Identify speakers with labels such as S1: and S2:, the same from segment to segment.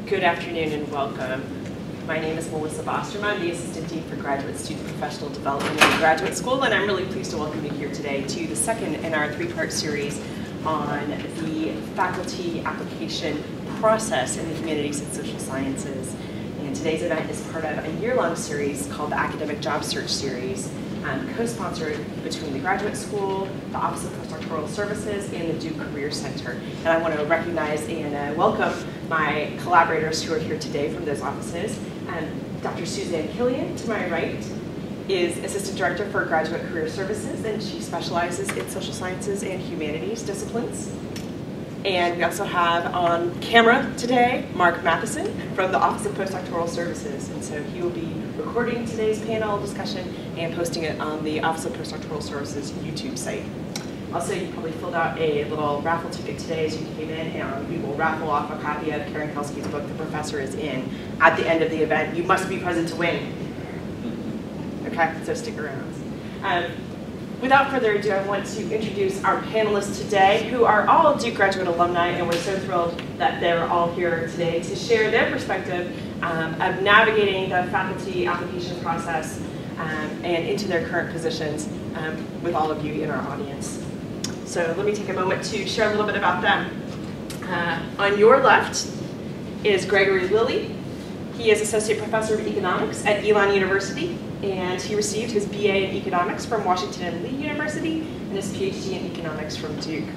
S1: Good afternoon and welcome. My name is Melissa Bosterman. I'm the Assistant Dean for Graduate Student Professional Development in the Graduate School, and I'm really pleased to welcome you here today to the second in our three-part series on the faculty application process in the humanities and social sciences. And today's event is part of a year-long series called the Academic Job Search Series, co-sponsored between the Graduate School, the Office of Postdoctoral Services, and the Duke Career Center. And I want to recognize and welcome my collaborators who are here today from those offices. Dr. Suzanne Killian, to my right, is Assistant Director for Graduate Career Services, and she specializes in social sciences and humanities disciplines. And we also have on camera today, Mark Matheson from the Office of Postdoctoral Services. And so he will be recording today's panel discussion and posting it on the Office of Postdoctoral Services YouTube site. Also, you probably filled out a little raffle ticket today as you came in, and we will raffle off a copy of Karen Kelsey's book, The Professor is In, at the end of the event. You must be present to win. Okay, so stick around. Without further ado, I want to introduce our panelists today, who are all Duke graduate alumni, and we're so thrilled that they're all here today to share their perspective of navigating the faculty application process and into their current positions with all of you in our audience. So let me take a moment to share a little bit about them. On your left is Gregory Lilly. He is Associate Professor of Economics at Elon University, and he received his BA in Economics from Washington and Lee University and his PhD in Economics from Duke.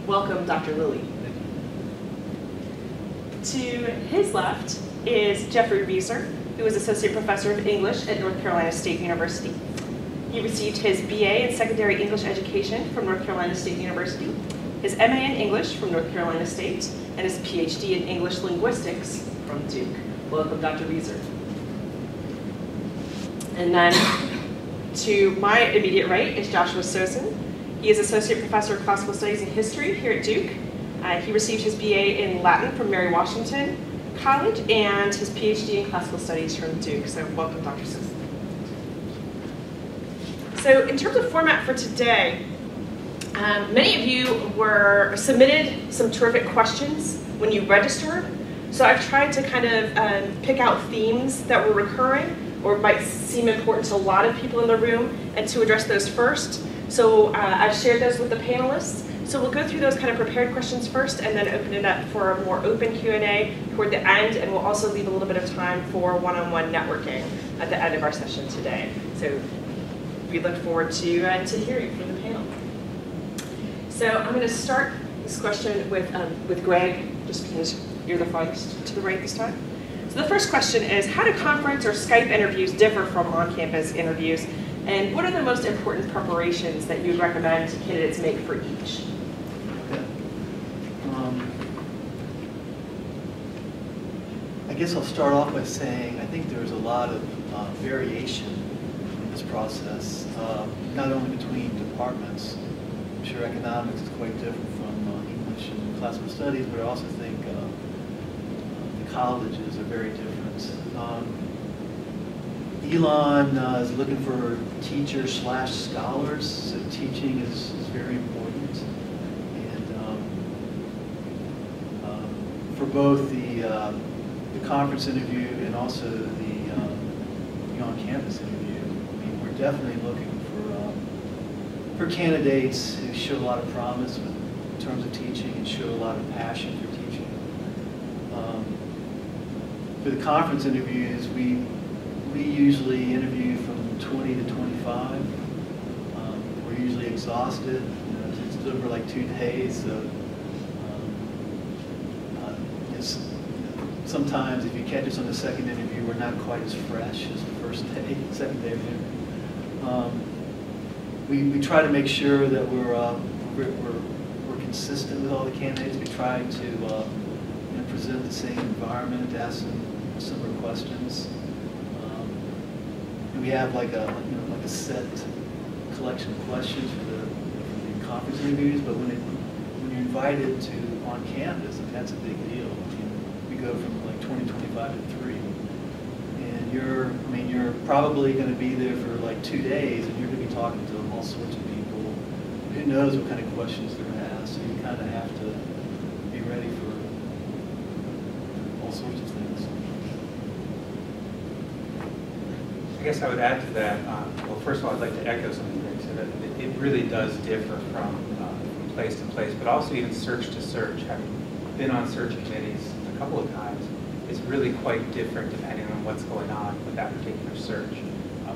S1: Welcome, Dr. Lilly. To his left is Jeffrey Reeser, who is Associate Professor of English at North Carolina State University. He received his BA in Secondary English Education from North Carolina State University, his MA in English from North Carolina State, and his PhD in English Linguistics from Duke. Welcome, Dr. Reeser. And then to my immediate right is Joshua Sosin. He is Associate Professor of Classical Studies and History here at Duke. He received his BA in Latin from Mary Washington College and his PhD in Classical Studies from Duke. So welcome, Dr. Sosin. So in terms of format for today, many of you submitted some terrific questions when you registered. So I've tried to kind of pick out themes that were recurring or might seem important to a lot of people in the room and to address those first. So I've shared those with the panelists. So we'll go through those kind of prepared questions first and then open it up for a more open Q&A toward the end, and we'll also leave a little bit of time for one-on-one networking at the end of our session today. So we look forward to hearing from the panel. So I'm going to start this question with Greg, just because you're the farthest to the right this time. So the first question is, how do conference or Skype interviews differ from on-campus interviews? And what are the most important preparations that you would recommend candidates make for each?
S2: Okay. I guess I'll start off by saying I think there's a lot of variation in this process, not only between departments. I'm sure economics is quite different from English and classical studies, but I also think the colleges are very different. Elon is looking for teachers/scholars, so teaching is very important. And for both the conference interview and also the on-campus interview, I mean, we're definitely looking for candidates who show a lot of promise in terms of teaching and show a lot of passion for teaching. For the conference interviews, we usually interview from 20 to 25. We're usually exhausted. You know, it's over like 2 days. So sometimes if you catch us on the second interview, we're not quite as fresh as the first day, second day of interview. We try to make sure that we're consistent with all the candidates. We try to present the same environment, to ask them similar questions. And we have like a set collection of questions for the conference interviews. But when you're invited to on campus, that's a big deal. We go from like 20, 25 to 3. And you're probably going to be there for like 2 days, and you're going to be talking to all sorts of people. Who knows what kind of questions they're going to ask? So you kind of have to be ready for all sorts of things.
S3: I guess I would add to that, well, first of all, I'd like to echo something Greg said, that it really does differ from place to place, but also even search to search. Having been on search committees a couple of times, it's really quite different depending on what's going on with that particular search,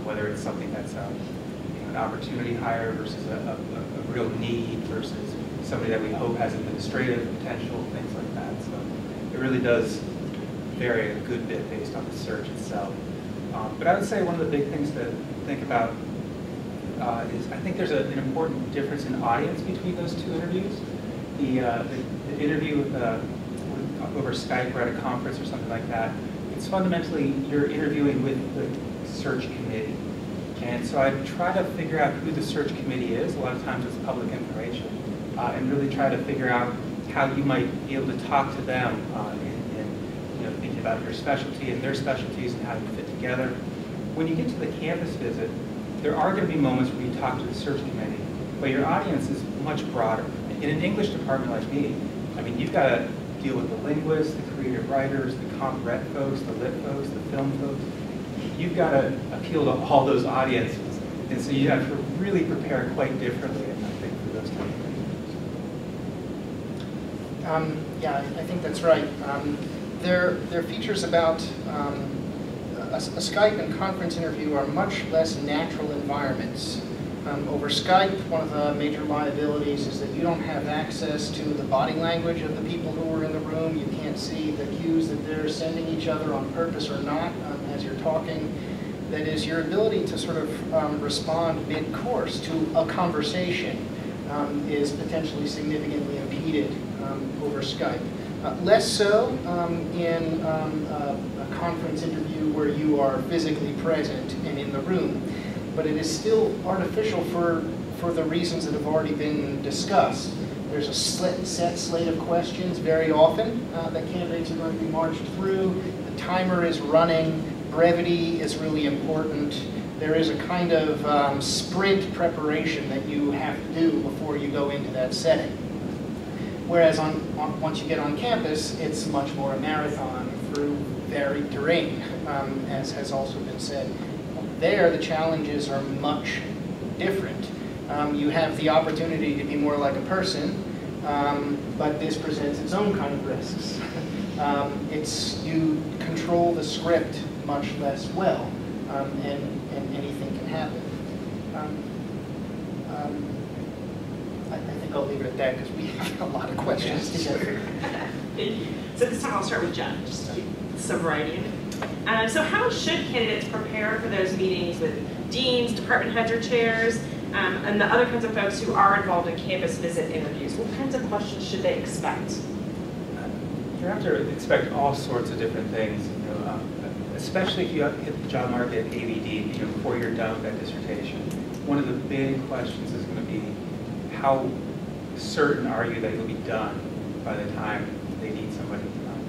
S3: whether it's something that's an opportunity hire versus a real need versus somebody that we hope has administrative potential, things like that. So it really does vary a good bit based on the search itself. But I would say one of the big things to think about is I think there's an important difference in audience between those two interviews. The interview over Skype or at a conference or something like that, it's fundamentally you're interviewing with the search committee. And so I try to figure out who the search committee is. A lot of times it's public information. And really try to figure out how you might be able to talk to them in thinking about your specialty and their specialties and how you fit together. When you get to the campus visit, there are going to be moments where you talk to the search committee, but your audience is much broader. In an English department like me, I mean, you've got to deal with the linguists, the creative writers, the comp rec folks, the lit folks, the film folks. You've got to appeal to all those audiences. And so you have to really prepare quite differently, I think, for those kind of things.
S4: Yeah, I think that's right. There are features about a Skype and conference interview are much less natural environments. Over Skype, one of the major liabilities is that you don't have access to the body language of the people who are in the room. You can't see the cues that they're sending each other on purpose or not as you're talking. That is, your ability to sort of respond mid-course to a conversation is potentially significantly impeded over Skype. Less so in a conference interview where you are physically present and in the room, but it is still artificial for the reasons that have already been discussed. There's a set slate of questions very often that candidates are going to be marched through. The timer is running. Brevity is really important. There is a kind of sprint preparation that you have to do before you go into that setting. Whereas once you get on campus, it's much more a marathon through varied terrain, as has also been said. There, the challenges are much different. You have the opportunity to be more like a person, but this presents its own kind of risks. You control the script much less well, and anything can happen. I think I'll leave it at that because we have a lot of questions to get through.
S1: Thank you. So this time I'll start with Jen, just to keep some variety in it. So how should candidates prepare for those meetings with deans, department heads or chairs, and the other kinds of folks who are involved in campus visit interviews? What kinds of questions should they expect?
S3: You have to expect all sorts of different things, especially if you hit the job market ABD, before you're done with that dissertation. One of the big questions is going to be, how certain are you that you'll be done by the time they need somebody done?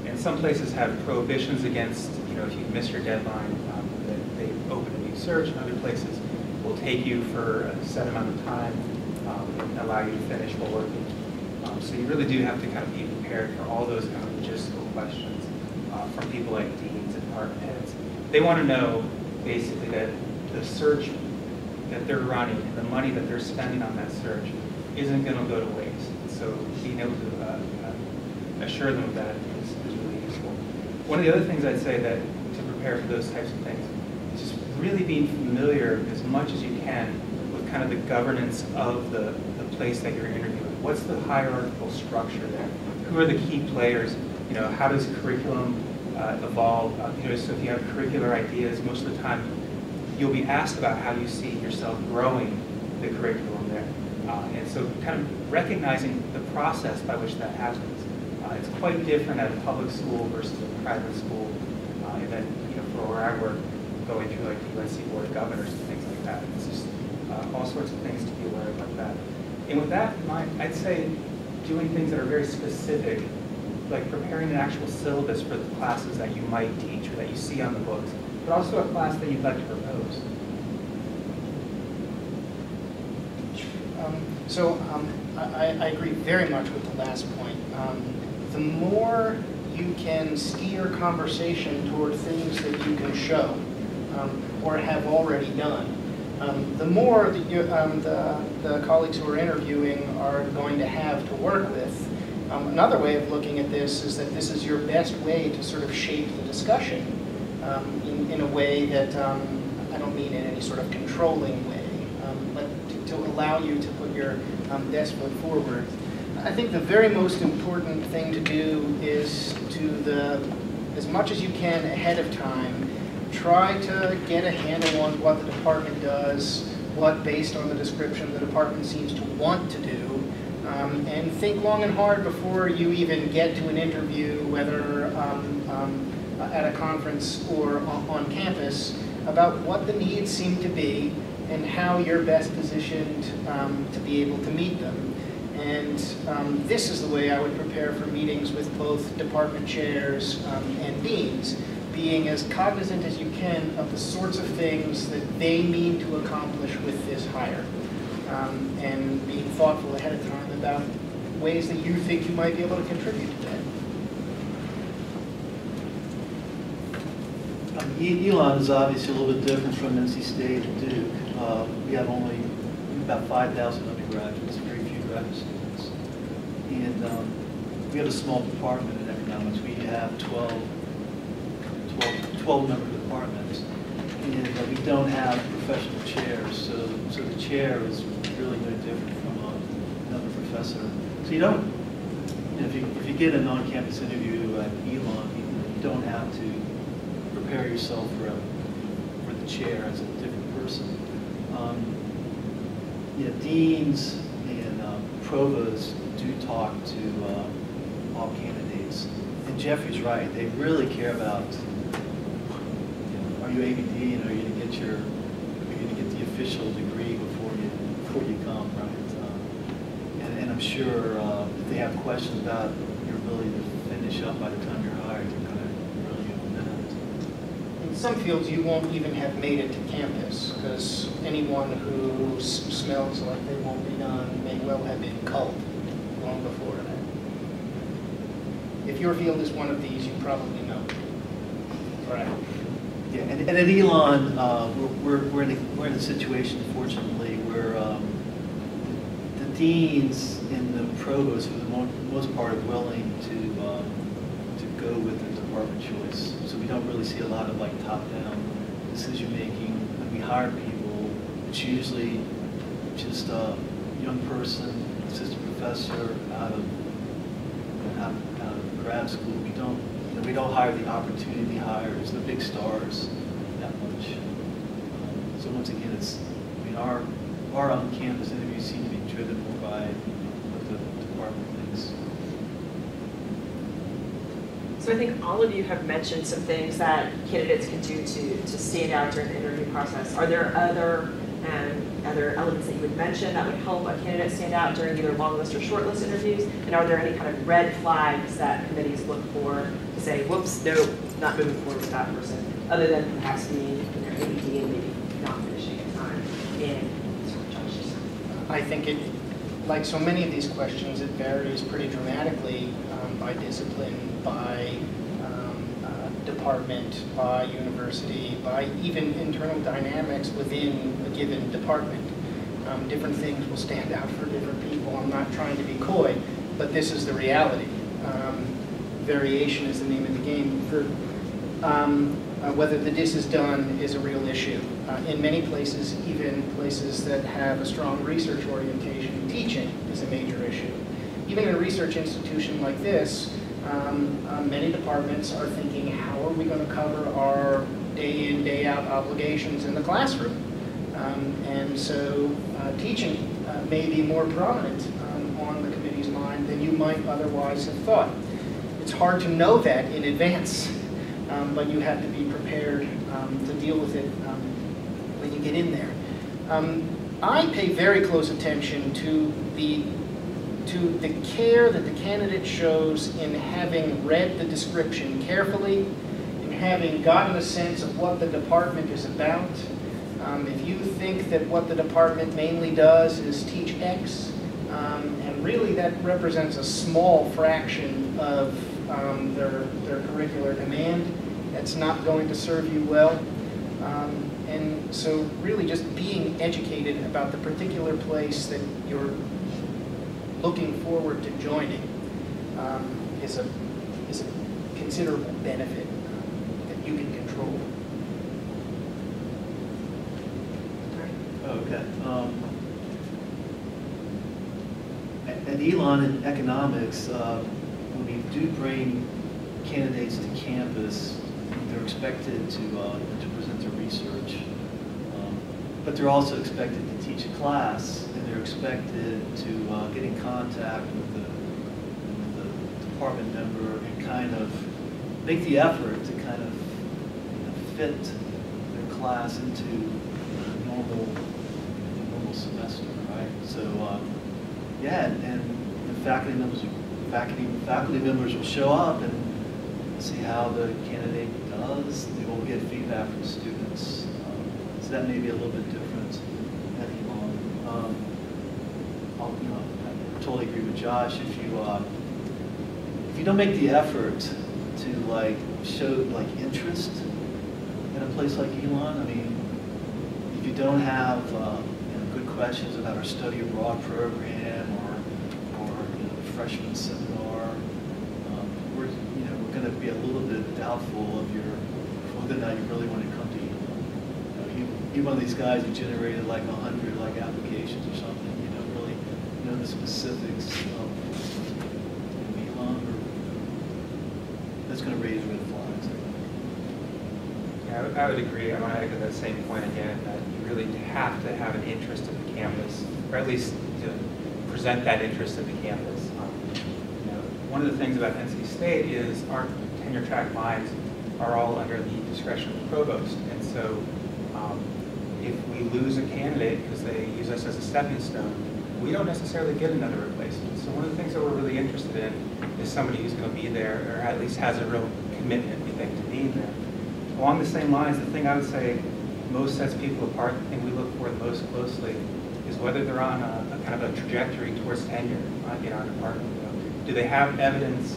S3: And some places have prohibitions against, if you miss your deadline, that they open a new search, and other places will take you for a set amount of time and allow you to finish while working. So you really do have to kind of be prepared for all those kind of logistical questions from people like deans and department heads. They want to know, basically, that the search that they're running and the money that they're spending on that search isn't going to go to waste. So being able to assure them of that is really useful. One of the other things I'd say that to prepare for those types of things is just really being familiar as much as you can with kind of the governance of the place that you're interviewing. What's the hierarchical structure there? Who are the key players? How does curriculum evolve? So if you have curricular ideas, most of the time you'll be asked about how you see yourself growing the curriculum there. And so kind of recognizing the process by which that happens. It's quite different at a public school versus a private school. And then, for where I work, going through like the UNC Board of Governors and things like that. It's just all sorts of things to be aware of like that. And with that in mind, I'd say doing things that are very specific, like preparing an actual syllabus for the classes that you might teach or that you see on the books, but also a class that you'd like to propose. I agree very much with the last point. The more
S4: you can steer conversation toward things that you can show or have already done. The more that the colleagues who are interviewing are going to have to work with. Another way of looking at this is that this is your best way to sort of shape the discussion in a way that, I don't mean in any sort of controlling way, but to allow you to put your best foot forward. I think the very most important thing to do is as much as you can ahead of time, try to get a handle on what the department does, what, based on the description, the department seems to want to do, and think long and hard before you even get to an interview, whether at a conference or on campus, about what the needs seem to be and how you're best positioned to be able to meet them. And this is the way I would prepare for meetings with both department chairs and deans, being as cognizant as you can of the sorts of things that they mean to accomplish with this hire, and being thoughtful ahead of time about ways that you think you might be able to contribute to that.
S2: Elon is obviously a little bit different from NC State and Duke. We have only about 5,000 undergraduates, very few graduate students. And we have a small department in economics. We have 12 member departments. And we don't have professional chairs, so the chair is really no different from another professor. So you don't, if you get an on-campus interview at Elon, you don't have to prepare yourself for the chair as a different person. Deans and provosts do talk to all candidates. And Jeffrey's right, they really care about, are you ABD and are you going to get the official degree before you come, right? And I'm sure if they have questions about your ability to finish up by the time you're hired, they're going to really give them that.
S4: In some fields, you won't even have made it to campus, because anyone who smells like they won't be done may well have been culled long before that. If your field is one of these, you probably know. Right.
S2: Yeah, and at Elon, we're in a situation, fortunately, where the deans and the provosts, for the most part, are willing to go with the department choice. So we don't really see a lot of top-down decision making. When we hire people, it's usually just a young person, assistant professor out of grad school. We don't hire the opportunity hires, the big stars, that much. So once again, our on-campus interviews seem to be driven more by what the department thinks.
S1: So I think all of you have mentioned some things that candidates can do to stand out during the interview process. Are there other elements that you would mention that would help a candidate stand out during either long list or short list interviews? And are there any kind of red flags that committees look for to say, whoops, no, not moving forward with that person, other than perhaps being in their ABD and maybe not finishing in time in sort of judges?
S4: I think it, like so many of these questions, it varies pretty dramatically by discipline, by department, by university, by even internal dynamics within a given department. Different things will stand out for different people. I'm not trying to be coy, but this is the reality. Variation is the name of the game. Whether the DIS is done is a real issue. In many places, even places that have a strong research orientation, teaching is a major issue. Even in a research institution like this, many departments are thinking, how are we going to cover our day in, day out obligations in the classroom? And so teaching may be more prominent on the committee's mind than you might otherwise have thought. It's hard to know that in advance, but you have to be prepared to deal with it when you get in there. I pay very close attention to the care that the candidate shows in having read the description carefully, in having gotten a sense of what the department is about. If you think that what the department mainly does is teach X, and really that represents a small fraction of their curricular demand. That's not going to serve you well. And so really just being educated about the particular place that you're looking forward to joining is a considerable benefit that you can control.
S2: Okay. At Elon in economics, when we do bring candidates to campus, they're expected to present their research, but they're also expected to teach a class, and they're expected to get in contact with the department member and kind of make the effort to kind of fit their class into a normal semester, right? So yeah, and the faculty members will show up and see how the candidate does. They will get feedback from students. So that may be a little bit different at Elon. I totally agree with Josh. If you don't make the effort to show interest in a place like Elon, I mean, if you don't have good questions about our study abroad program or the freshman seminar, we're going to be a little bit doubtful of whether or not you really want to come to Elon. You're one of these guys who generated 100 applications or something. You don't really know the specifics of Elon, or that's going to raise red flags.
S3: Yeah, I would agree. I want to echo that same point again, that you really have to have an interest in the campus, or at least to present that interest in the campus. One of the things about NC State is our tenure track lines are all under the discretion of the provost. And so if we lose a candidate because they use us as a stepping stone, we don't necessarily get another replacement. So one of the things that we're really interested in is somebody who's going to be there, or at least has a real commitment, we think, to being there. Along the same lines, the thing I would say most sets people apart, the thing we look for the most closely, is whether they're on a kind of a trajectory towards tenure in our department. Do they have evidence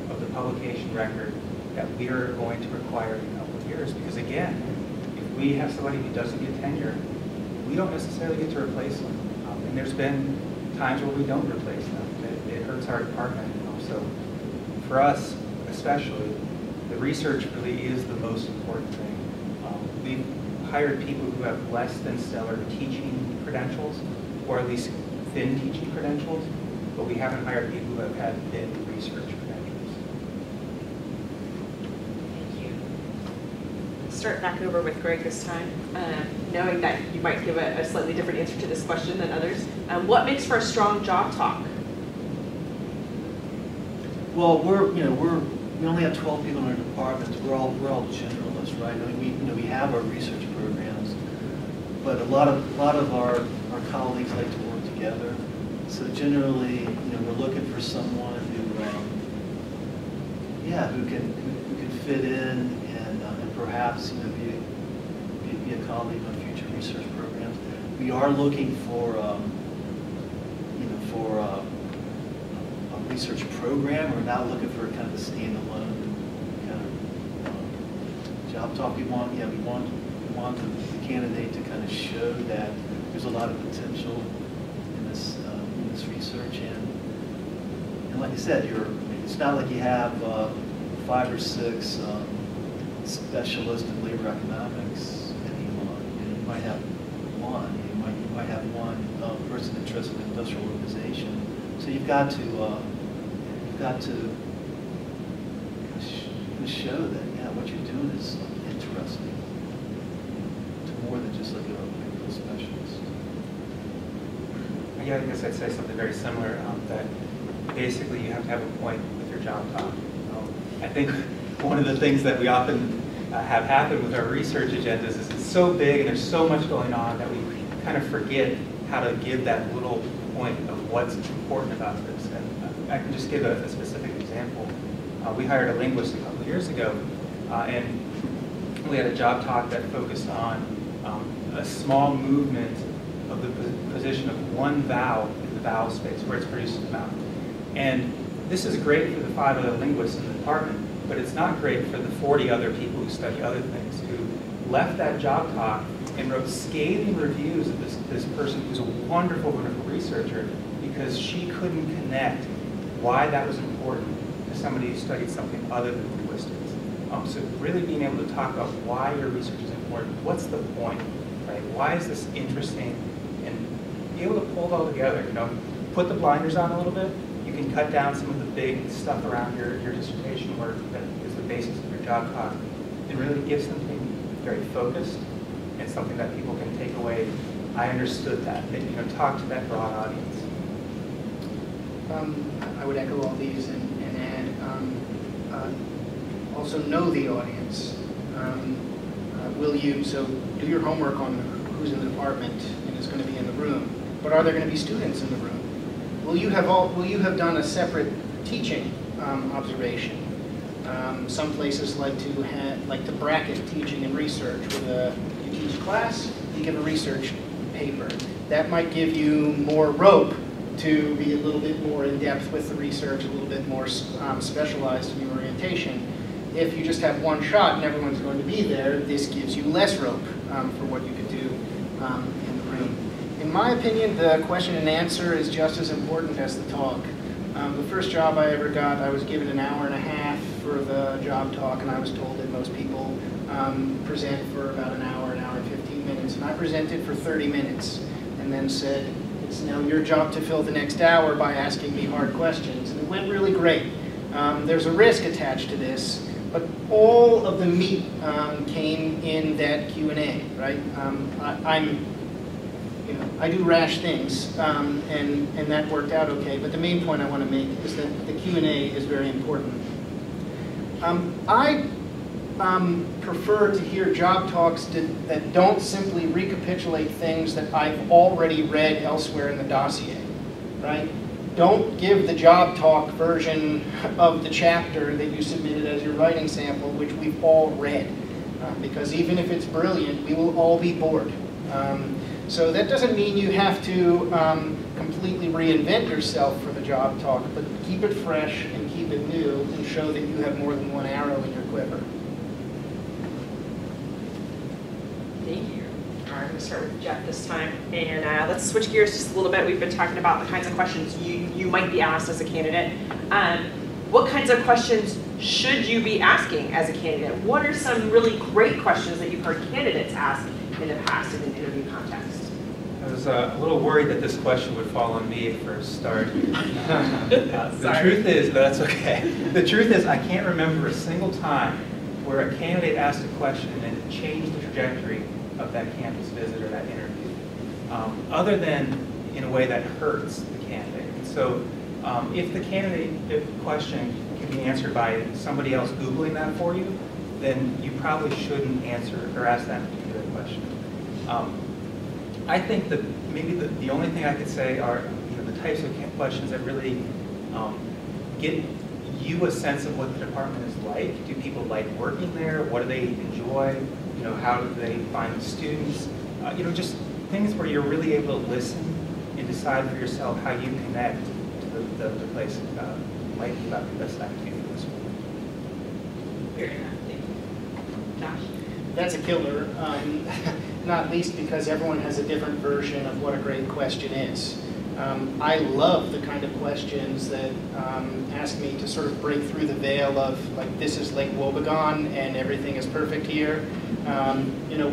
S3: of the publication record that we are going to require in a couple of years? Because again, if we have somebody who doesn't get tenure, we don't necessarily get to replace them. And there's been times where we don't replace them. It hurts our department. So for us, especially, the research really is the most important thing. We've hired people who have less than stellar teaching credentials, or at least thin teaching credentials, but we haven't hired people who have had thin research credentials.
S1: Thank you. Start back over with Greg this time, knowing that you might give a slightly different answer to this question than others. What makes for a strong job talk?
S2: Well, we only have 12 people in our departments. We're all generalists, right? I mean, we have our research programs, but a lot of our colleagues like to work together. So generally, we're looking for someone who can fit in and perhaps be a colleague on future research programs. We are looking for a research program. We're not looking for kind of a standalone kind of job talk. We want the candidate to kind of show that there's a lot of potential in this research, and like I said, it's not like you have 5 or 6 specialists in labor economics at Elon. You might have one. You might have one person interested in industrial organization. So you've got to show that what you're doing is interesting to more than just like a medical specialist.
S3: Yeah, I guess I'd say something very similar, that basically you have to have a point with your job talk. I think one of the things that we often have happen with our research agendas is it's so big and there's so much going on that we kind of forget how to give that little point of what's important about this. And I can just give a specific example. We hired a linguist a couple of years ago, and we had a job talk that focused on a small movement of the position of one vowel in the vowel space where it's produced in the mouth. And this is great for the 5 other linguists in the department, but it's not great for the 40 other people who study other things, who left that job talk and wrote scathing reviews of this person who's a wonderful, wonderful researcher, because she couldn't connect why that was important to somebody who studied something other than linguistics. So really being able to talk about why your research is important, what's the point, right? Why is this interesting? And be able to pull it all together, you know, put the blinders on a little bit. You can cut down some of the big stuff around your dissertation work that is the basis of your job talk, and really give something very focused and something that people can take away. I understood that, you know, talk to that broad audience.
S4: I would echo all these and add, also know the audience. So do your homework on who's in the department and is going to be in the room, but are there going to be students in the room? Will you have done a separate teaching observation? Some places like to bracket teaching and research with you teach a class, you give a research paper. That might give you more rope to be a little bit more in depth with the research, a little bit more specialized in your orientation. If you just have one shot and everyone's going to be there, this gives you less rope for what you could do in the room. In my opinion, the question and answer is just as important as the talk. The first job I ever got, I was given an hour and a half for the job talk, and I was told that most people present for about an hour and 15 minutes. And I presented for 30 minutes and then said, it's now your job to fill the next hour by asking me hard questions. And it went really great. There's a risk attached to this, but all of the meat came in that Q&A, right? I do rash things, and that worked out okay. But the main point I want to make is that the Q&A is very important. I prefer to hear job talks that don't simply recapitulate things that I've already read elsewhere in the dossier, right? Don't give the job talk version of the chapter that you submitted as your writing sample, which we've all read, because even if it's brilliant, we will all be bored. So that doesn't mean you have to completely reinvent yourself for the job talk, but keep it fresh and keep it new and show that you have more than one arrow in your quiver.
S1: Thank you. All right, I'm going to start with Jeff this time, and let's switch gears just a little bit. We've been talking about the kinds of questions you might be asked as a candidate. What kinds of questions should you be asking as a candidate? What are some really great questions that you've heard candidates ask in the past in an interview context?
S3: I was a little worried that this question would fall on me for a start. The truth is, that's okay. The truth is, I can't remember a single time where a candidate asked a question and it changed the trajectory of that campus visit or that interview, other than in a way that hurts the candidate. And so if the question can be answered by somebody else Googling that for you, then you probably shouldn't answer or ask that particular question. I think that maybe the only thing I could say are the types of questions that really get you a sense of what the department is like. Do people like working there? What do they enjoy? How do they find the students? Just things where you're really able to listen and decide for yourself how you connect to the place might be about the best activity for the school.
S1: Very enough. Thank you. Josh?
S4: That's a killer, not least because everyone has a different version of what a great question is. I love the kind of questions that ask me to sort of break through the veil of, like, this is Lake Wobegon and everything is perfect here.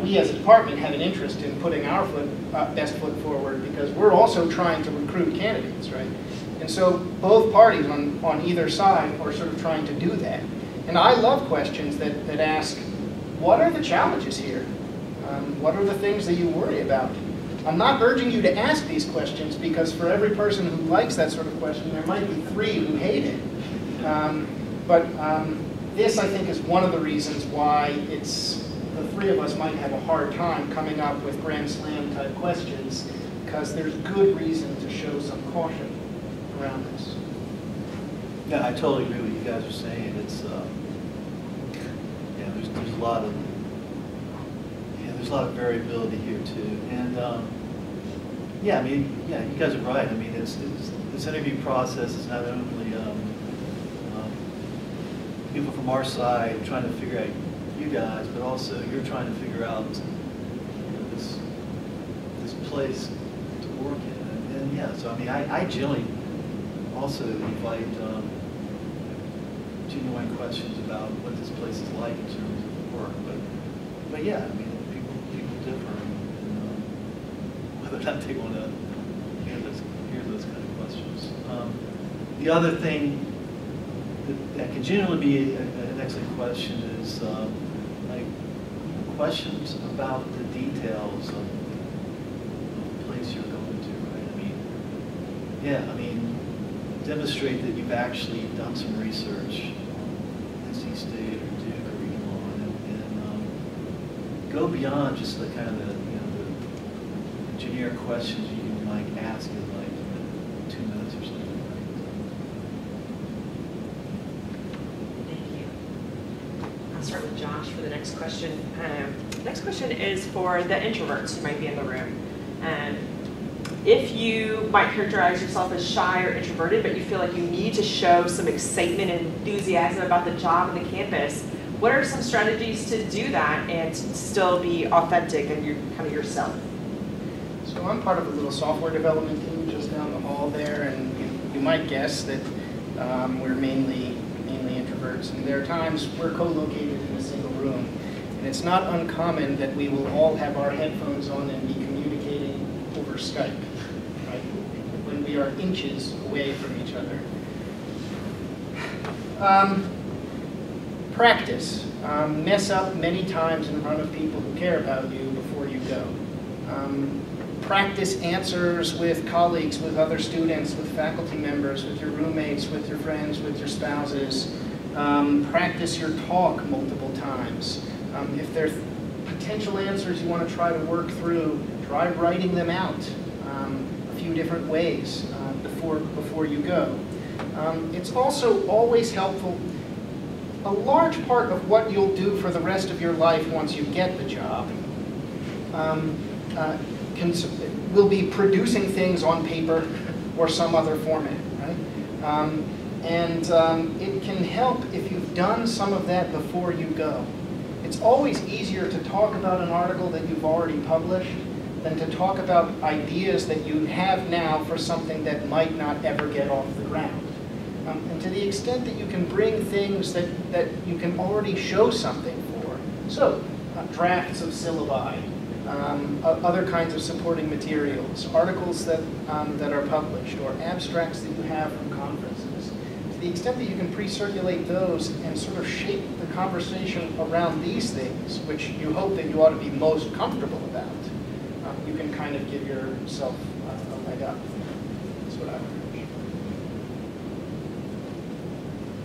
S4: We as a department have an interest in putting our best foot forward because we're also trying to recruit candidates, right? And so both parties on either side are sort of trying to do that. And I love questions that ask, what are the challenges here? What are the things that you worry about? I'm not urging you to ask these questions because for every person who likes that sort of question, there might be 3 who hate it. But this, I think, is one of the reasons why the 3 of us might have a hard time coming up with Grand Slam type questions, because there's good reason to show some caution around this.
S2: Yeah, I totally agree with what you guys are saying. It's there's a lot of variability here too, and you guys are right. I mean, this interview process is not only people from our side trying to figure out you guys, but also you're trying to figure out this place to work in. And yeah, so I mean, I generally also invite genuine questions about what this place is like in terms of work. But yeah, I mean, people differ, and whether or not they want to hear those kind of questions. The other thing that can generally be an excellent question is like questions about the details of the place you're going to, right? I mean, yeah, I mean, demonstrate that you've actually done some research on NC State or Duke or Elon, and go beyond just the kind of the generic questions you can like ask in like 2 minutes or something.
S1: I'll start with Josh for the next question. Next question is for the introverts who might be in the room. If you might characterize yourself as shy or introverted, but you feel like you need to show some excitement and enthusiasm about the job and the campus, what are some strategies to do that and still be authentic and kind of yourself?
S4: So I'm part of a little software development team just down the hall there, and you might guess that we're mainly introverts. And there are times we're co-located in a single room, and it's not uncommon that we will all have our headphones on and be communicating over Skype, right? When we are inches away from each other. Practice. Mess up many times in front of people who care about you before you go. Practice answers with colleagues, with other students, with faculty members, with your roommates, with your friends, with your spouses. Practice your talk multiple times. If there's potential answers you want to try to work through, try writing them out a few different ways before you go. It's also always helpful. A large part of what you'll do for the rest of your life once you get the job will be producing things on paper or some other format, right? It can help if you've done some of that before you go. It's always easier to talk about an article that you've already published than to talk about ideas that you have now for something that might not ever get off the ground. And to the extent that you can bring things that you can already show something for, so drafts of syllabi, other kinds of supporting materials, articles that are published, or abstracts that you have from conferences. To the extent that you can pre-circulate those and sort of shape the conversation around these things, which you hope that you ought to be most comfortable about, you can kind of give yourself a leg up. That's what I would urge.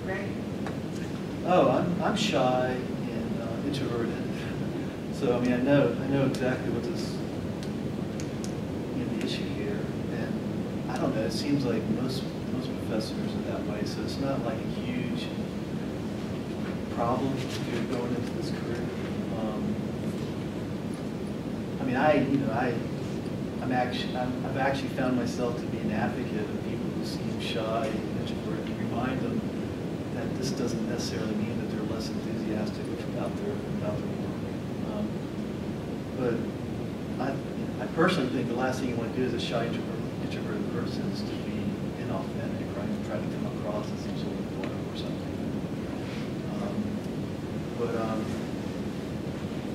S1: Right.
S2: Oh, I'm shy and introverted. So I mean, I know exactly what this the issue here, and I don't know. It seems like most professors are that way. So it's not like a huge problem if you're going into this career. I mean, I've actually found myself to be an advocate of people who seem shy and introverted, to remind them that this doesn't necessarily mean that they're less enthusiastic about their work. But I personally think the last thing you want to do as a shy introverted person is to be inauthentic, right? Try to come across as some sort of bluff or something.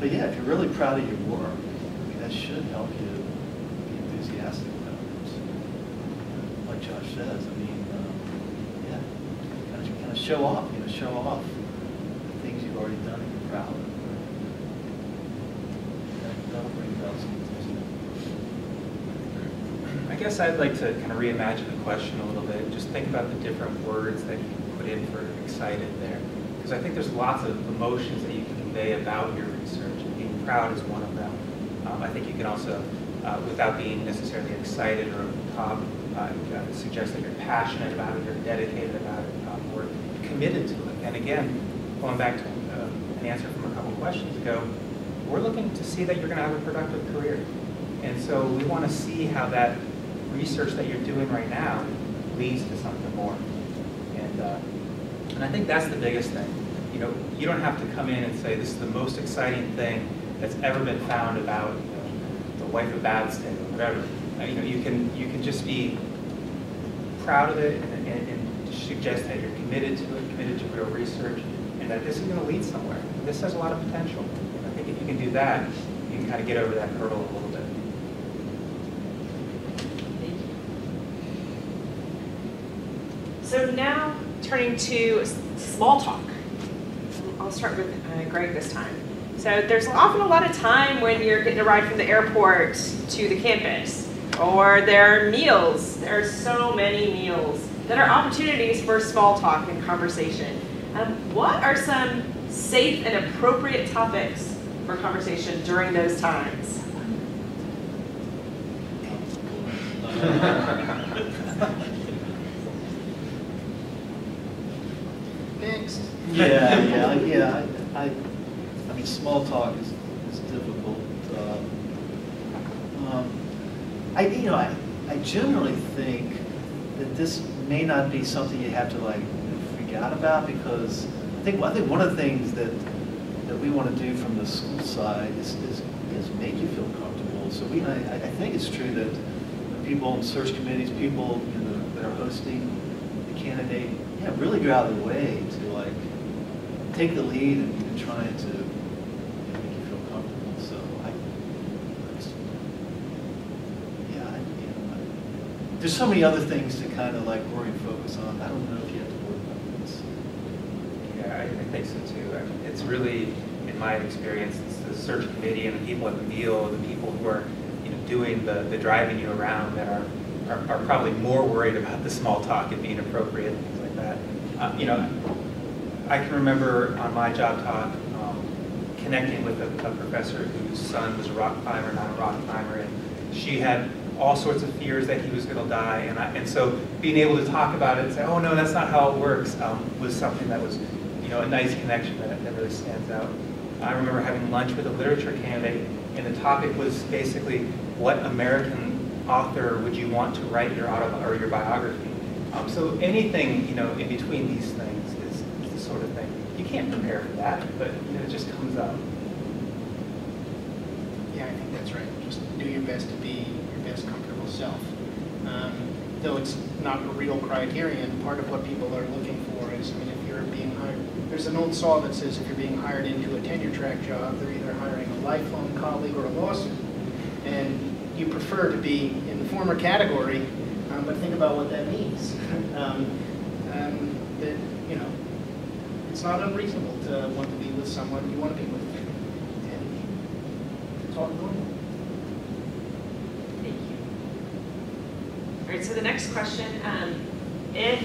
S2: But yeah, if you're really proud of your work, I mean, that should help you be enthusiastic about it. Like Josh says, I mean, yeah, kind of show off, show off the things you've already done and you're proud of. That'll bring about some enthusiasm.
S3: I guess I'd like to kind of reimagine the question a little bit. Just think about the different words that you can put in for excited there. Because I think there's lots of emotions that you can convey about your research, and being proud is one of them. I think you can also, without being necessarily excited or over the top, suggest that you're passionate about it, you're dedicated about it, or committed to it. And again, going back to an answer from a couple questions ago, we're looking to see that you're going to have a productive career. And so we want to see how that research that you're doing right now leads to something more. And And I think that's the biggest thing. You know, you don't have to come in and say this is the most exciting thing that's ever been found about, you know, the wife of Bath's Tale or whatever. You know, you can just be proud of it and suggest that you're committed to it, committed to real research, and that this is going to lead somewhere. This has a lot of potential. And I think if you can do that, you can kind of get over that hurdle a little bit.
S1: So now turning to small talk. I'll start with Greg this time. So there's often a lot of time when you're getting a ride from the airport to the campus, or there are meals. There are so many meals that are opportunities for small talk and conversation. What are some safe and appropriate topics for conversation during those times?
S4: Next.
S2: Yeah. I mean, small talk is difficult. I generally think that this may not be something you have to like freak out about, because I think one of the things that we want to do from the school side is make you feel comfortable. So I think it's true that the people on search committees, people that are hosting the candidate, really go out of their way to like take the lead and trying to make you feel comfortable. So there's so many other things to kind of like worry and focus on. I don't know if you have to worry about this.
S3: Yeah, I think so too. I mean, it's really, in my experience, it's the search committee and the people at the meal, the people who are doing the driving you around that are probably more worried about the small talk and being appropriate and things like that. I can remember on my job talk connecting with a professor whose son was a rock climber, not a rock climber, and she had all sorts of fears that he was going to die, and so being able to talk about it and say, oh no, that's not how it works, was something that was a nice connection that really stands out. I remember having lunch with a literature candidate, and the topic was basically what American author would you want to write your your biography. So anything in between these things is the sort of thing you can't prepare for that, but it just comes up.
S4: Yeah, I think that's right. Just do your best to be your best comfortable self. Though it's not a real criterion, part of what people are looking for is, if you're being hired, there's an old saw that says if you're being hired into a tenure track job, they're either hiring a lifelong colleague or a lawsuit. And you prefer to be in the former category, but think about what that means. That, it's not unreasonable to want to be with someone you want to be with. And it's all normal.
S1: Thank you. All right, so the next question, if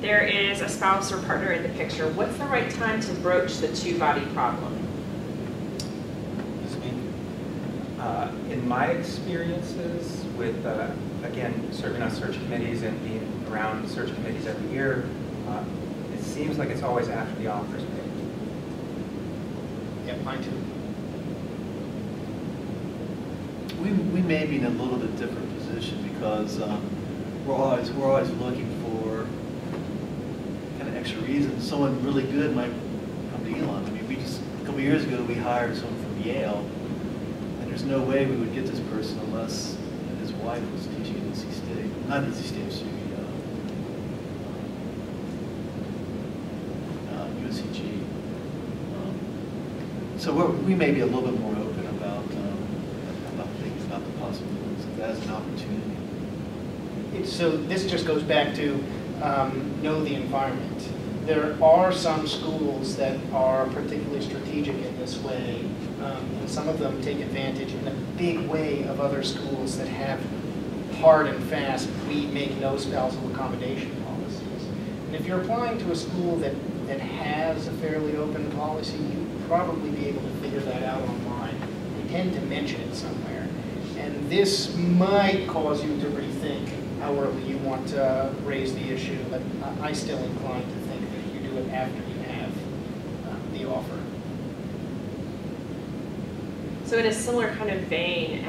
S1: there is a spouse or partner in the picture, what's the right time to broach the two-body problem?
S3: In my experiences with, again, serving on search committees and being around search committees every year, it seems like it's always after the offer is made.
S4: Yeah, mine too.
S2: We may be in a little bit different position because we're always looking for kind of extra reasons. Someone really good might come to Elon. A couple years ago we hired someone from Yale. There's no way we would get this person unless his wife was teaching at NC State. Not NC State, excuse me, UNCG. So we may be a little bit more open about thinking about the possibilities of that as an opportunity.
S4: So this just goes back to know the environment. There are some schools that are particularly strategic in this way, and some of them take advantage in a big way of other schools that have hard and fast, we make no spousal accommodation policies. And if you're applying to a school that has a fairly open policy, you'd probably be able to figure that out online. They tend to mention it somewhere. And this might cause you to rethink how early you want to raise the issue, but I still incline to think that you do it after you have the offer.
S1: So in a similar kind of vein,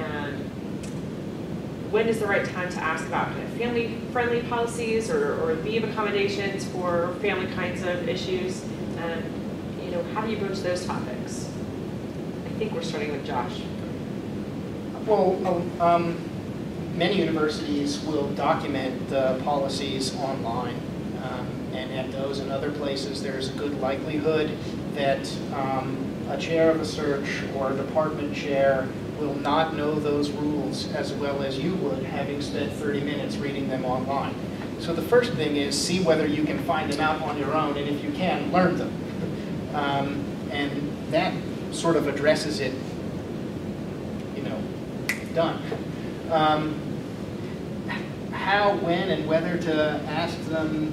S1: when is the right time to ask about kind of family-friendly policies or leave accommodations for family kinds of issues? You know, how do you broach those topics? I think we're starting with Josh.
S4: Well, many universities will document the policies online, and at those and other places, there's a good likelihood that a chair of a search or a department chair will not know those rules as well as you would, having spent 30 minutes reading them online. So the first thing is see whether you can find them out on your own, and if you can, learn them. And that sort of addresses it, you know, done. How, when, and whether to ask them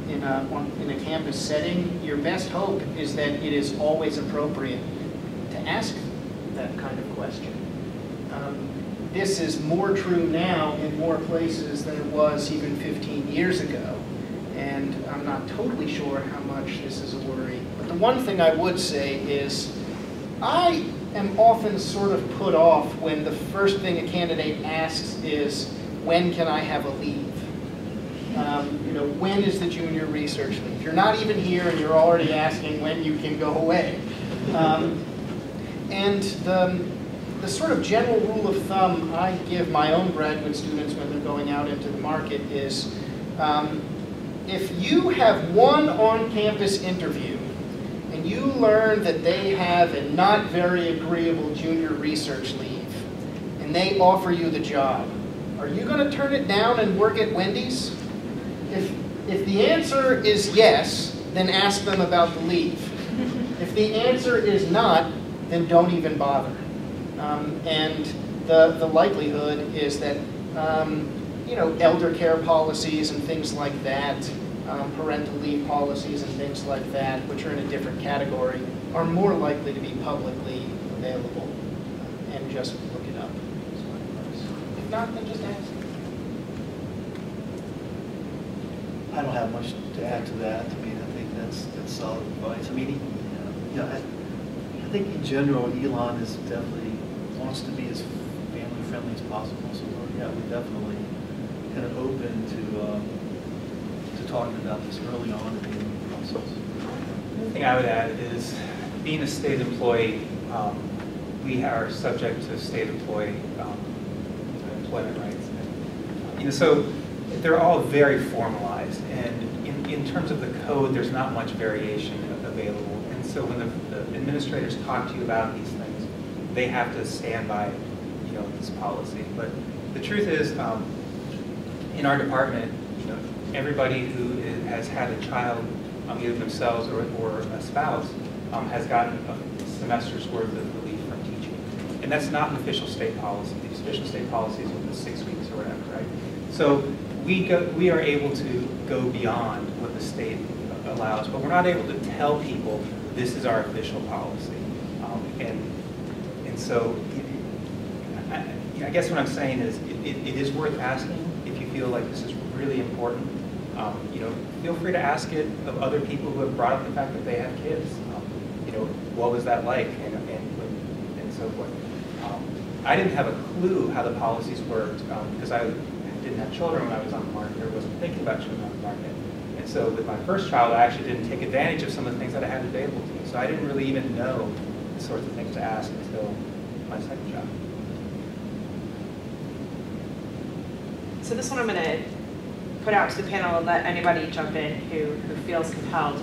S4: in a campus setting, your best hope is that it is always appropriate to ask that kind of question. This is more true now in more places than it was even 15 years ago, and I'm not totally sure how much this is a worry. But the one thing I would say is I am often sort of put off when the first thing a candidate asks is, when can I have a leave? You know, when is the junior research leave? You're not even here and you're already asking when you can go away. And the sort of general rule of thumb I give my own graduate students when they're going out into the market is, if you have one on-campus interview and you learn that they have a not very agreeable junior research leave and they offer you the job, are you going to turn it down and work at Wendy's? If the answer is yes, then ask them about the leave. If the answer is not, then don't even bother. And the likelihood is that you know, elder care policies and things like that, parental leave policies and things like that, which are in a different category, are more likely to be publicly available. And just look it up. If not, then just ask.
S2: I don't have much to add to that. I mean, I think that's solid advice. I mean, you know, I think in general, Elon is definitely wants to be as family friendly as possible. So yeah, we're definitely kind of open to talking about this early on in the interview process.
S3: The thing I would add is, being a state employee, we are subject to state employee employment rights. And, you know, so they're all very formalized, and in terms of the code, there's not much variation available. And so when the administrators talk to you about these things, they have to stand by, you know, this policy. But the truth is, in our department, you know, everybody who has had a child, either themselves or a spouse, has gotten a semester's worth of relief from teaching. And that's not an official state policy. The official state policy is within 6 weeks or whatever, right? So we are able to go beyond what the state allows, but we're not able to tell people this is our official policy. And so I guess what I'm saying is it is worth asking if you feel like this is really important. You know, feel free to ask it of other people who have brought up the fact that they have kids. You know, what was that like, and so forth. I didn't have a clue how the policies worked because I didn't have children when I was on the market, or wasn't thinking about children on the market. And so with my first child, I actually didn't take advantage of some of the things that I had available to me. So I didn't really even know the sorts of things to ask until my second child.
S1: So this one I'm going to put out to the panel and let anybody jump in who feels compelled.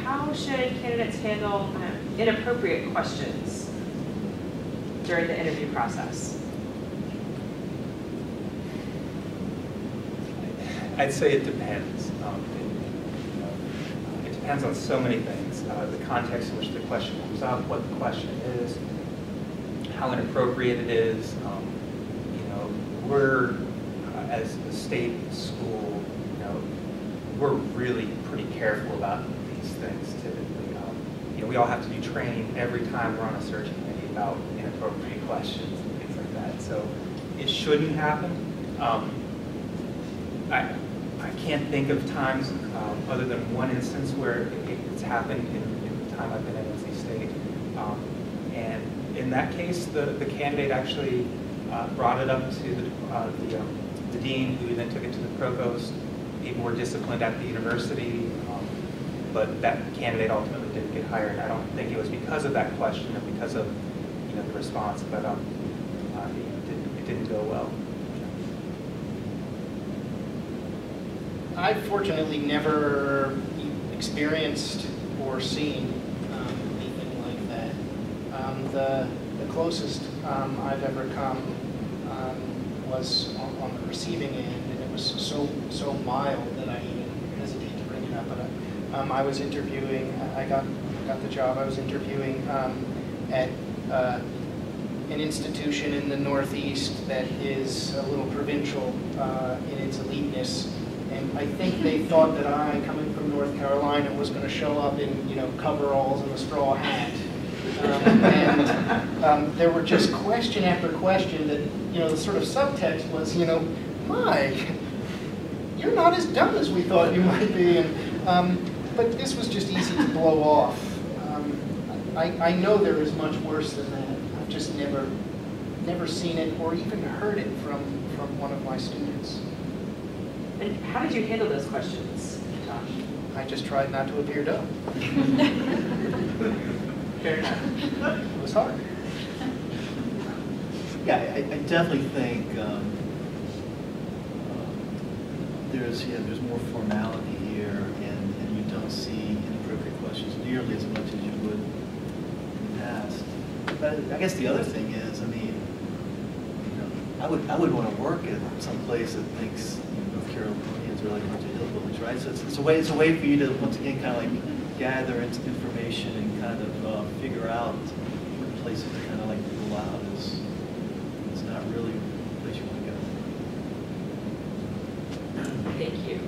S1: How should candidates handle inappropriate questions during the interview process?
S3: I'd say it depends. It depends on so many things. The context in which the question comes up, what the question is, how inappropriate it is. You know, we're, as a state school, you know, we're really pretty careful about these things typically. You know, we all have to do training every time we're on a search committee about inappropriate questions and things like that. So it shouldn't happen. I can't think of times other than one instance where it's happened in the time I've been at NC State. And in that case, the candidate actually brought it up to the dean, who then took it to the provost. People were disciplined at the university, but that candidate ultimately didn't get hired. I don't think it was because of that question or because of the response, but it didn't go well.
S4: I've fortunately never experienced or seen anything like that. The closest I've ever come was on the receiving end, and it was so mild that I even hesitate to bring it up. But I was interviewing. I got the job. I was interviewing at an institution in the Northeast that is a little provincial in its eliteness. And I think they thought that I, coming from North Carolina, was going to show up in, coveralls and a straw hat. There were just question after question that, the sort of subtext was, Mike, you're not as dumb as we thought you might be. But this was just easy to blow off. I know there is much worse than that. I've just never seen it or even heard it from one of my students.
S1: And how did you handle those questions, Josh?
S4: I just tried not to appear dumb.
S1: Fair enough.
S4: It was hard.
S2: Yeah, I definitely think there's more formality here, and you don't see inappropriate questions nearly as much as you would in the past. But I guess the other thing is, I would want to work at some place that thinks North Carolinians are like a bunch of hillbillies, right? So it's a way for you to once again kind of like gather information and kind of figure out what places to kind of like rule out is it's not really the place you want to go.
S1: Thank you.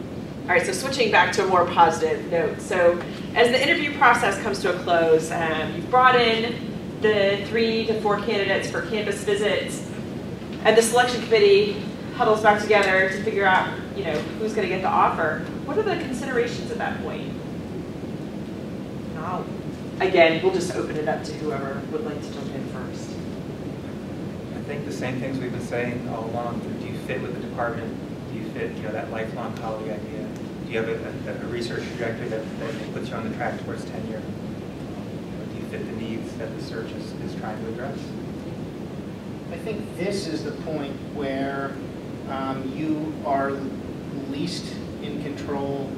S1: All right, so switching back to a more positive note. So as the interview process comes to a close, you've brought in the 3 to 4 candidates for campus visits, and the selection committee huddles back together to figure out, who's going to get the offer. What are the considerations at that point? Again, we'll just open it up to whoever would like to jump in first.
S3: I think the same things we've been saying all along. Do you fit with the department? Do you fit, that lifelong colleague idea? Do you have a research trajectory that puts you on the track towards tenure? Do you fit the needs that the search is trying to address?
S4: I think this is the point where you are least in control,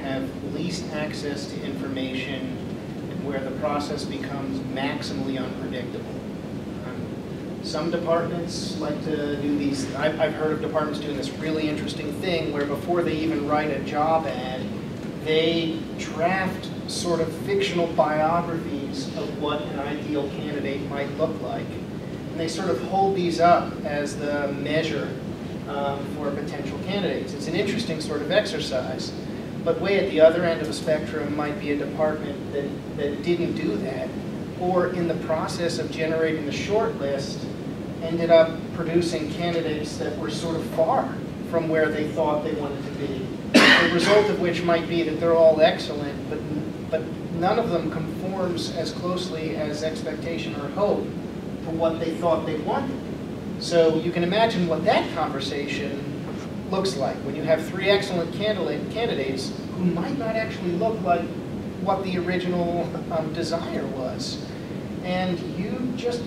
S4: have least access to information, and where the process becomes maximally unpredictable. Some departments like to do these, I've heard of departments doing this really interesting thing where before they even write a job ad, they draft sort of fictional biographies of what an ideal candidate might look like. And they sort of hold these up as the measure for potential candidates. It's an interesting sort of exercise. But way at the other end of the spectrum might be a department that didn't do that, or in the process of generating the short list, ended up producing candidates that were sort of far from where they thought they wanted to be. The result of which might be that they're all excellent, but none of them conforms as closely as expectation or hope to what they thought they wanted. So you can imagine what that conversation looks like when you have 3 excellent candidates who might not actually look like what the original desire was. And you just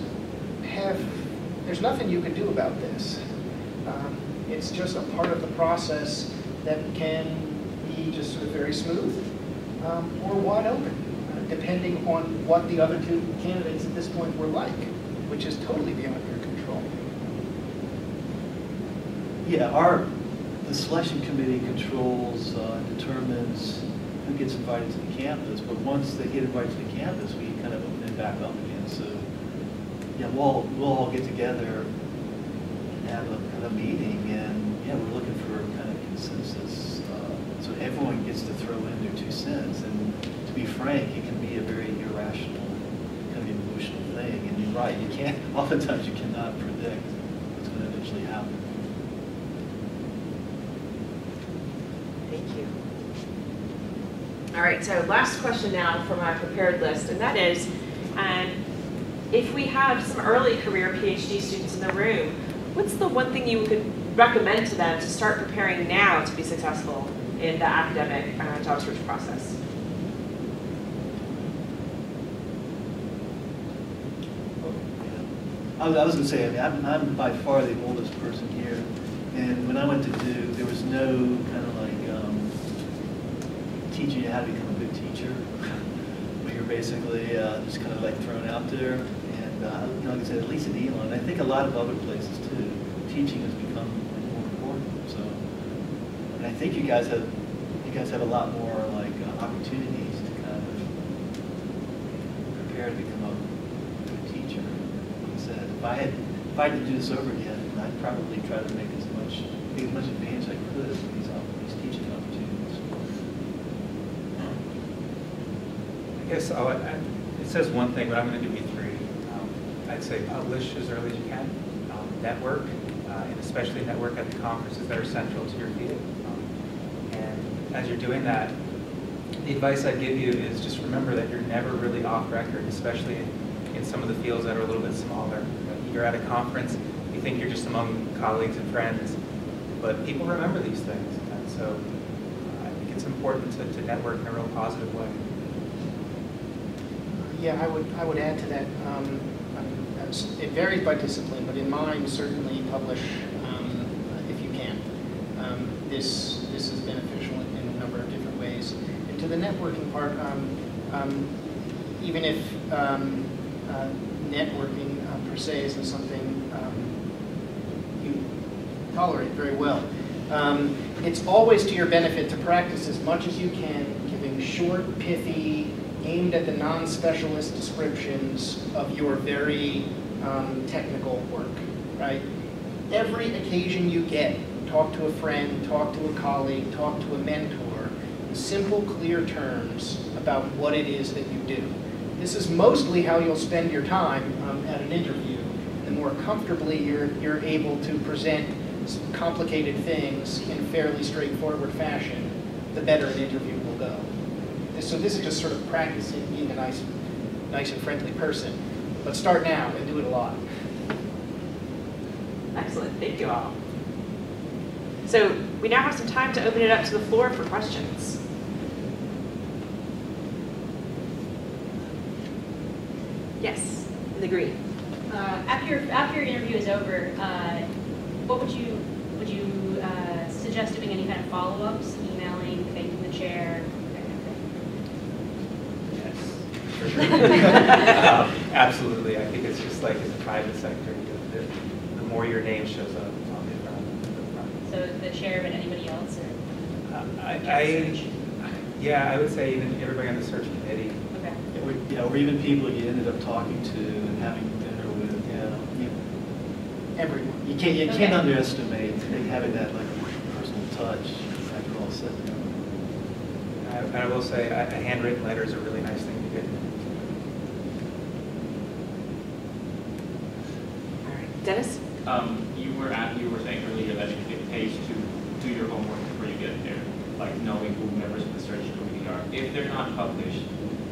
S4: there's nothing you can do about this. It's just a part of the process that can be just sort of very smooth or wide open, depending on what the other 2 candidates at this point were like, which is totally beyond your control.
S2: Yeah, the selection committee controls, determines who gets invited to the campus, but once they get invited to the campus, we kind of open it back up again. So, yeah, we'll all get together and have a meeting, and yeah, we're looking for kind of consensus. So everyone gets to throw in their 2 cents, and to be frank, it can be a very irrational, kind of emotional thing. And you're right, oftentimes you cannot predict what's going to eventually happen.
S1: Thank you. All right, so last question now from our prepared list, and that is, if we have some early career PhD students in the room, what's the one thing you could recommend to them to start preparing now to be successful in the academic job search process?
S2: I was going to say, I mean, I'm by far the oldest person here, and when I went to Duke, there was no kind of like teaching you how to become a good teacher. But you're basically just kind of like thrown out there, and you know, like I said, at least at Elon, I think a lot of other places too, teaching has become more important. So, and I think you guys have a lot more like opportunities to kind of prepare to become a good teacher. Like I said, if I had to do this over again, I'd probably try to take as much advantage as I could of these teaching opportunities.
S3: I guess it says one thing, but I'm going to give you three. I'd say publish as early as you can, network, and especially network at the conferences that are central to your field. And as you're doing that, the advice I'd give you is just remember that you're never really off record, especially in some of the fields that are a little bit smaller. You're at a conference, you think you're just among colleagues and friends, but people remember these things. And so I think it's important to network in a real positive way.
S4: Yeah, I would add to that. It varies by discipline, but in mine, certainly publish if you can. This is beneficial in a number of different ways. And to the networking part, even if networking per se isn't something you tolerate very well, it's always to your benefit to practice as much as you can, giving short, pithy, aimed at the non-specialist descriptions of your very technical work, right? Every occasion you get, talk to a friend, talk to a colleague, talk to a mentor, in simple, clear terms about what it is that you do. This is mostly how you'll spend your time at an interview. The more comfortably you're able to present complicated things in a fairly straightforward fashion, the better an interview will go. So this is just sort of practicing being a nice and friendly person. But start now and do it a lot.
S1: Excellent, thank you all. So we now have some time to open it up to the floor for questions. Yes, in the green.
S5: After your interview is over, what would you suggest doing any kind of follow-ups, emailing, thanking the chair?
S3: For sure. Absolutely. I think it's just like in the private sector, the more your name shows up on the front.
S5: So the chair, but anybody else? Or
S3: yeah, I would say even everybody on the search committee.
S5: Okay.
S2: Or even people you ended up talking to and having dinner with.
S4: Everyone.
S2: You can't underestimate having that like personal touch after all said and done.
S3: And I will say a handwritten letter is a really nice thing to get.
S1: Dennis?
S6: You were saying earlier that it pays to do your homework before you get there, like knowing who members of the search committee are. If they're not published,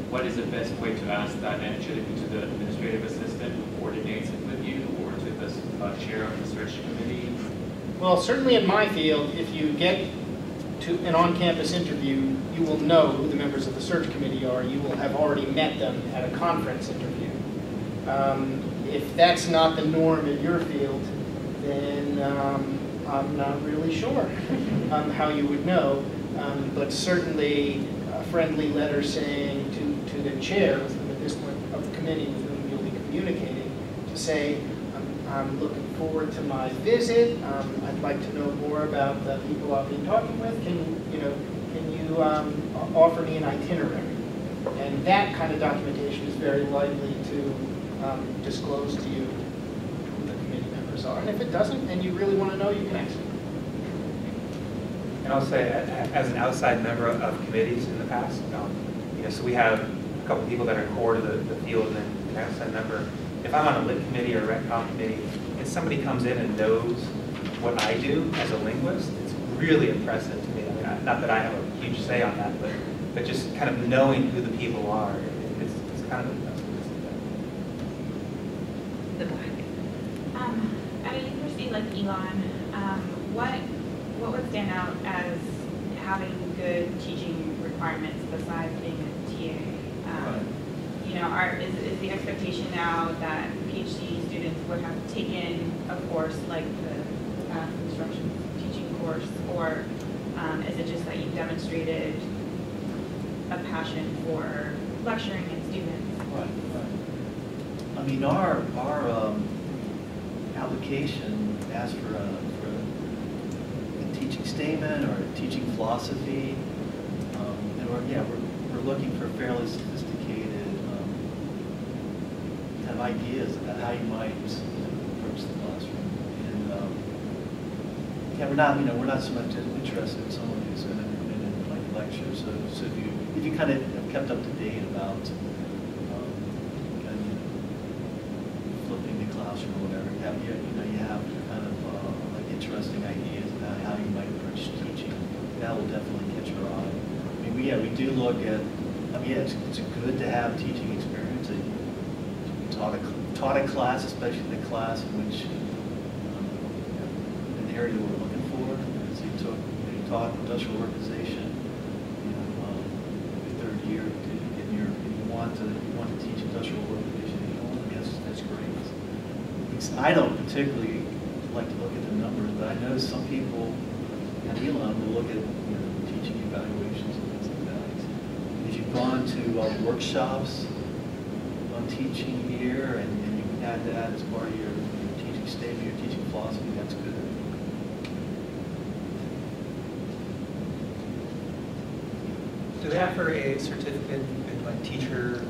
S6: what is the best way to ask that? And should it be to the administrative assistant who coordinates it with you, or to the chair of the search committee?
S4: Well, certainly in my field, if you get to an on-campus interview, you will know who the members of the search committee are. You will have already met them at a conference interview. If that's not the norm in your field, then I'm not really sure how you would know. But certainly a friendly letter saying to the chair at this point of the committee with whom you'll be communicating to say, I'm looking forward to my visit. I'd like to know more about the people I'll be talking with. Can you offer me an itinerary? And that kind of documentation is very likely to disclose to you who the committee members are. And if it doesn't, and you really want to know, you can ask them.
S3: And I'll say, as an outside member of committees in the past, so we have a couple people that are core to the field and an outside member. If I'm on a lit committee or a rec com committee, and somebody comes in and knows what I do as a linguist, it's really impressive to me. I mean, not that I have a huge say on that, but just kind of knowing who the people are, it's kind of impressive.
S1: The black.
S5: I mean, university,
S7: like Elon, what would stand out as having good teaching requirements besides being a TA? You know, is the expectation now that PhD students would have taken a course like the math instruction teaching course, or is it just that you've demonstrated a passion for lecturing and students?
S2: Right. I mean, our application asks for a teaching statement or a teaching philosophy, and we're looking for fairly sophisticated kind of ideas about how you might approach the classroom. And we're not so much interested in someone who's going to come in and like lecture. So if you kind of have kept up to date about kind of flipping the classroom or whatever, you have kind of like interesting ideas about how you might approach teaching. That will definitely catch your eye. I mean, we do look at. I mean, it's good to have teaching experience. You taught a class, especially the class in which an area that we're looking for. So you taught industrial organization. The third year, and you want to teach industrial organization. That's great. I don't particularly like to look at the numbers, but I know some people at Elon will look at teaching evaluations and things like that. If you've gone to workshops on teaching here, and you can add that as part of your teaching statement, your teaching philosophy, that's good.
S3: Do they offer a certificate in like teacher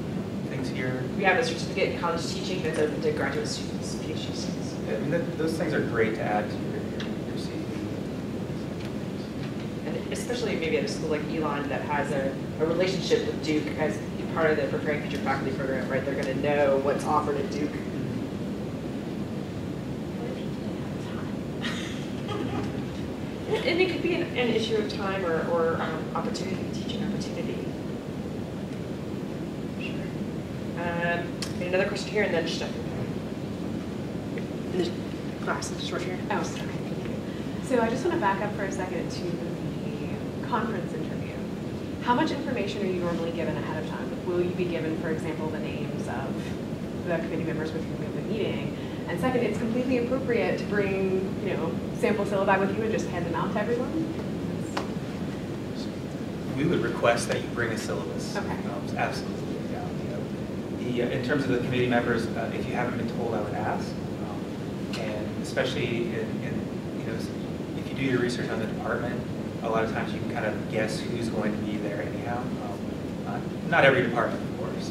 S3: things here?
S1: We have a certificate in college teaching that's open to graduate students, PhD students.
S3: Yeah, I mean, those things are great to add to your CV.
S1: And especially maybe at a school like Elon that has a relationship with Duke as part of the Preparing Future Faculty program, right? They're going to know what's offered at Duke. And it could be an issue of time or opportunity, teaching opportunity. Sure. Another question here, and then just in the class, short here.
S8: Oh, sorry, thank you. So I just want to back up for a second to the conference interview. How much information are you normally given ahead of time? Will you be given, for example, the names of the committee members with whom you'll be meeting? And second, it's completely appropriate to bring, sample syllabi with you and just hand them out to everyone?
S3: We would request that you bring a syllabus.
S8: Okay.
S3: Absolutely, yeah. In terms of the committee members, if you haven't been told, I would ask. And especially if you do your research on the department, a lot of times you can kind of guess who's going to be there anyhow. Not every department, of course,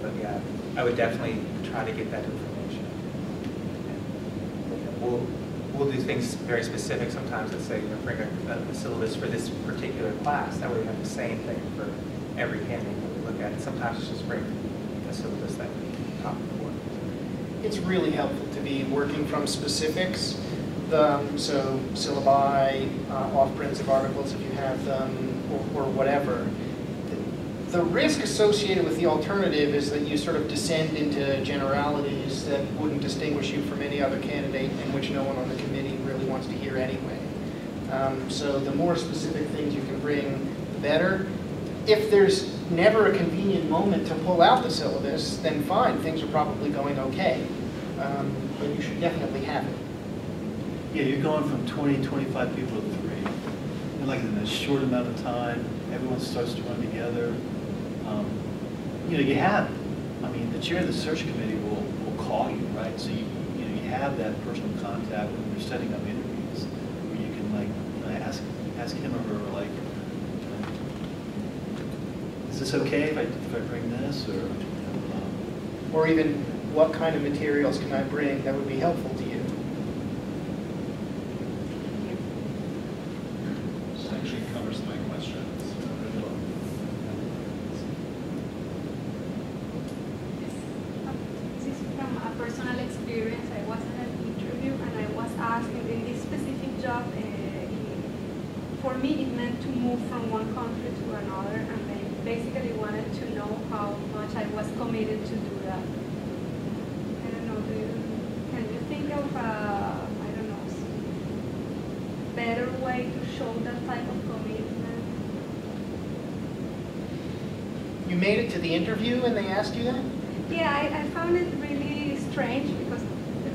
S3: but yeah, I would definitely try to get that information. And, we'll do things very specific sometimes. Let's say bring a syllabus for this particular class. That way we have the same thing for every candidate that we look at. And sometimes it's just bring a syllabus that we talked before.
S4: It's really helpful to be working from specifics. So syllabi, off-prints of articles if you have them, or whatever. The risk associated with the alternative is that you sort of descend into generalities that wouldn't distinguish you from any other candidate, and which no one on the committee really wants to hear anyway. So the more specific things you can bring, the better. If there's never a convenient moment to pull out the syllabus, then fine, things are probably going okay. But you should definitely have it.
S2: Yeah, you're going from 20, 25 people to 3. And like in a short amount of time, everyone starts to run together. The chair of the search committee will call you, right? So you have that personal contact when you're setting up interviews, where you can ask him or her is this okay if I bring this,
S4: or even what kind of materials can I bring that would be helpful to you?
S9: This actually covers my questions.
S10: This is from a personal experience. I was in an interview and I was asked in this specific job. For me, it meant to move from one country to another, and they basically wanted to know how much I was committed to do that. I don't know, can you think of, better way to show that type of commitment?
S4: You made it to the interview and they asked you that?
S10: Yeah, I found it really strange because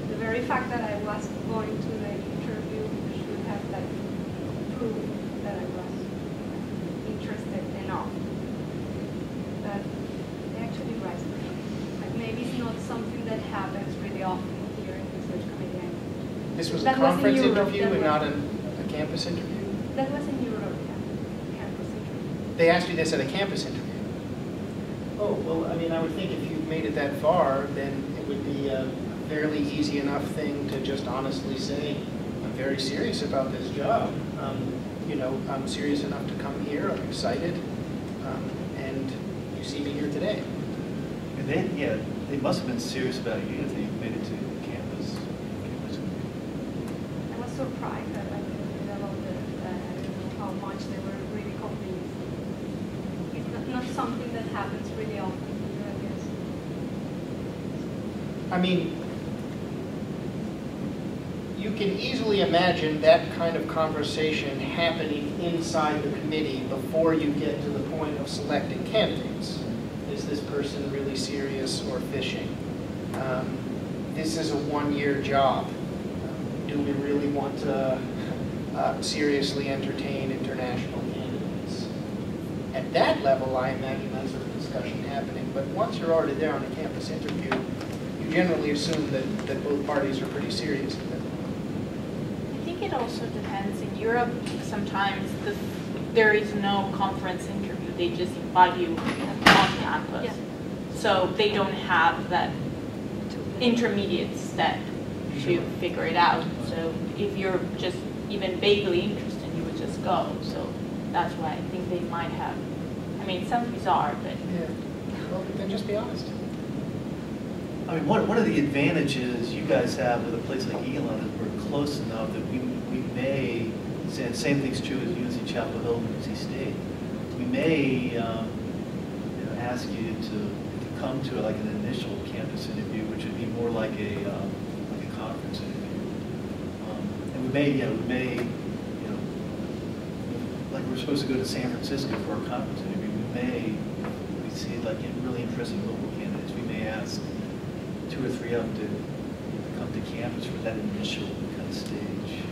S10: the very fact that I was going to the interview should have like proved that I was interested enough. But they actually raised my hand. Like maybe it's not something that happens really often here in the search committee.
S4: This was a
S10: That was in
S4: conference
S10: Europe,
S4: interview
S10: that
S4: and
S10: was-
S4: not a campus interview?
S10: That was in Europe, yeah, campus interview.
S4: They asked you this at a campus interview? Oh, well, I mean, I would think if you made it that far, then it would be a fairly easy enough thing to just honestly say, I'm very serious about this job. You know, I'm serious enough to come here, I'm excited, and you see me here today.
S2: And they must have been serious about you if they made it to campus.
S10: I was surprised that I didn't know about I don't know how much they were really convinced. It's not something that happens really often here, I guess.
S4: I mean, you can easily imagine that kind of conversation happening inside the committee before you get to the point of selecting candidates. Is this person really serious or fishing? This is a one-year job. Do we really want to seriously entertain international candidates? At that level, I imagine that sort of discussion happening. But once you're already there on a campus interview, you generally assume that both parties are pretty serious with it.
S11: I think it also depends. In Europe, sometimes there is no conference interview. They just invite you on campus.
S10: Yeah.
S11: So they don't have that intermediate step to figure it out. So if you're just even vaguely interested, you would just go. So that's why I think they might have. I mean, it sounds bizarre, but
S4: Yeah. Well, then just be honest.
S2: I mean, one of the advantages you guys have with a place like Elon is we're close enough that we may, and same thing's true as UNC Chapel Hill and UNC State, we may ask you to come to like an initial campus interview, which would be more like a conference interview. And we may, like we're supposed to go to San Francisco for a conference interview, we see like really interesting local candidates, we may ask 2 or 3 of them to come to campus for that initial kind of stage.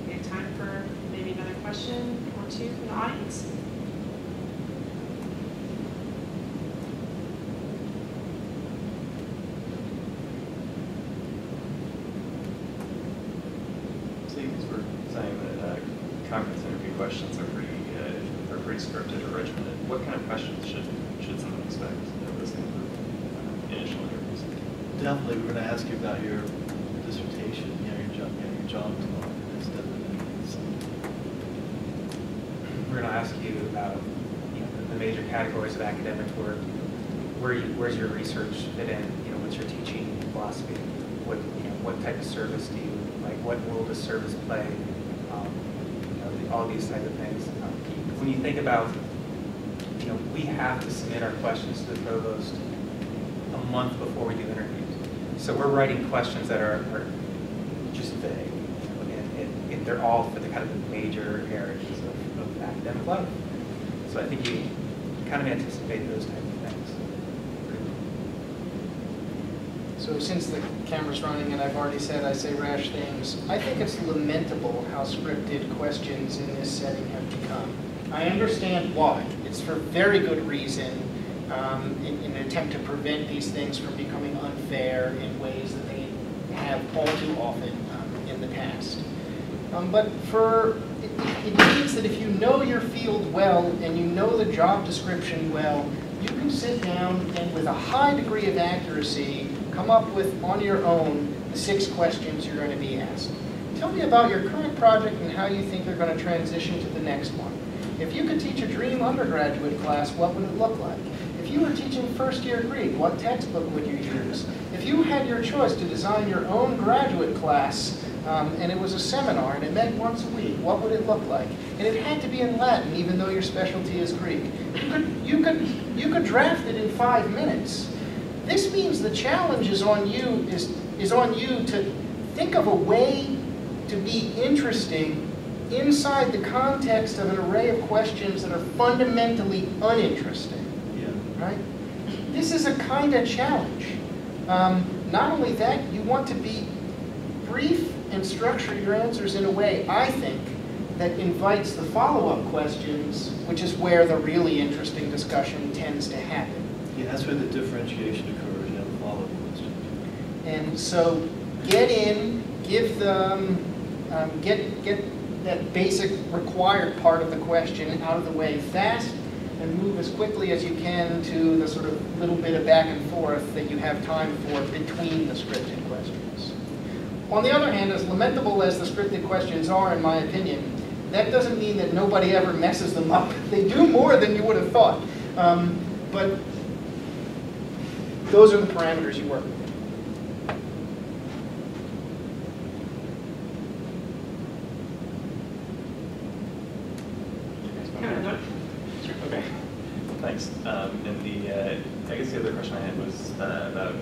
S1: Okay, time for maybe another question or two from the audience.
S9: So you guys were saying that conference interview questions are pretty scripted or regimented. What kind of questions should someone expect that was in the initial interviews?
S2: Definitely, we're going to ask you about your dissertation, your job. It's definitely something.
S3: We're going to ask you about the major categories of academic work. Where's your research fit in? What's your teaching philosophy? What type of service do you like? What role does service play? All these type of things. When you think about, we have to submit our questions to the provost a month before we do interviews. So we're writing questions that are just vague, and they're all for the kind of the major areas of academic life. So I think you kind of anticipate those type of things.
S4: So since the camera's running and I've already said I say rash things, I think it's lamentable how scripted questions in this setting have become. I understand why. It's for very good reason, in an attempt to prevent these things from becoming unfair in ways that they have all too often in the past. But it means that if you know your field well and you know the job description well, you can sit down and with a high degree of accuracy come up with, on your own, the 6 questions you're going to be asked. Tell me about your current project and how you think you're going to transition to the next one. If you could teach a dream undergraduate class, what would it look like? If you were teaching first-year Greek, what textbook would you use? If you had your choice to design your own graduate class, and it was a seminar and it met once a week, what would it look like? And it had to be in Latin, even though your specialty is Greek. You could draft it in 5 minutes. This means the challenge is on you, is on you to think of a way to be interesting inside the context of an array of questions that are fundamentally uninteresting.
S2: Yeah.
S4: Right? This is a kind of challenge. Not only that, you want to be brief and structure your answers in a way, I think, that invites the follow-up questions, which is where the really interesting discussion tends to happen.
S2: Yeah, that's where the differentiation occurs, you know, the follow-up question.
S4: And so get in, give them, get that basic required part of the question out of the way fast, and move as quickly as you can to the sort of little bit of back and forth that you have time for between the scripted questions. On the other hand, as lamentable as the scripted questions are, in my opinion, that doesn't mean that nobody ever messes them up. They do more than you would have thought. But those are the parameters you work with.
S9: Okay, thanks. And I guess the other question I had was about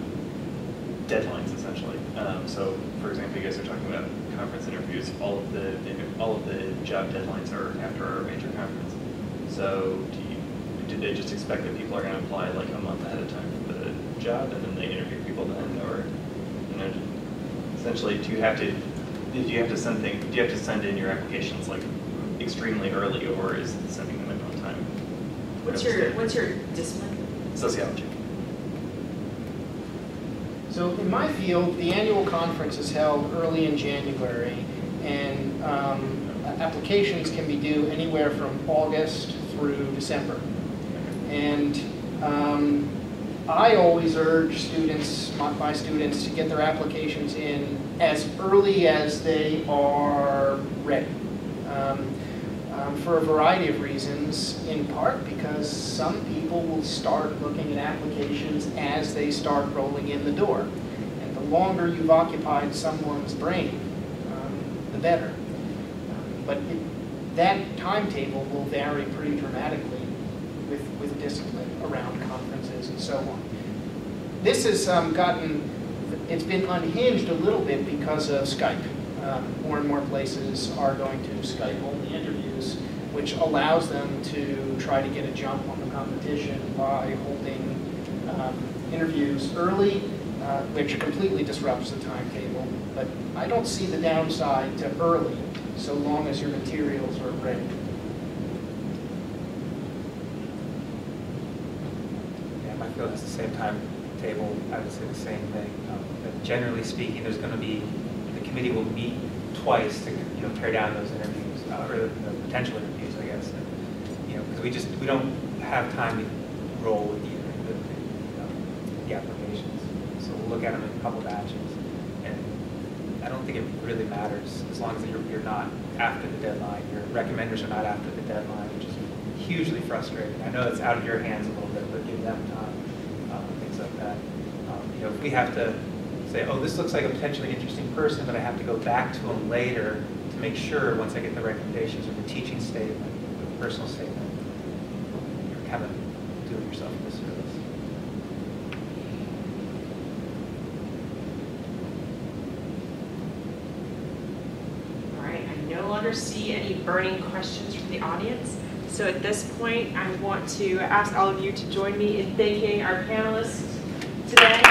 S9: deadlines, essentially. So, for example, you guys are talking about conference interviews. All of the job deadlines are after our major conference. So, did they just expect that people are going to apply like a month ahead of time for the job, and then they interview people then, or essentially, do you have to send in your applications like extremely early, or is sending them in on time?
S1: What's your discipline?
S9: Sociology.
S4: So in my field, the annual conference is held early in January, and applications can be due anywhere from August through December. And I always urge students, my students, to get their applications in as early as they are ready. For a variety of reasons, in part because some people will start looking at applications as they start rolling in the door. And the longer you've occupied someone's brain, the better. But that timetable will vary pretty dramatically with discipline around conferences and so on. This has it's been unhinged a little bit because of Skype. More and more places are going to Skype-only interviews, which allows them to try to get a jump on the competition by holding interviews early, which completely disrupts the timetable. But I don't see the downside to early, so long as your materials are ready.
S3: Yeah, my field has the same timetable. I would say the same thing. But generally speaking, there's going to be, the committee will meet twice to pare down those interviews, or the potential interviews, I guess. And, because we don't have time to roll with the applications. So we'll look at them in a couple batches, and I don't think it really matters as long as you're not after the deadline. Your recommenders are not after the deadline, which is hugely frustrating. I know it's out of your hands a little bit, but give them time, things like that. If we have to say, oh, this looks like a potentially interesting person, but I have to go back to them later to make sure once I get the recommendations or the teaching statement, the personal statement, you're kind of doing yourself a disservice.
S1: All right, I no longer see any burning questions from the audience. So at this point, I want to ask all of you to join me in thanking our panelists today.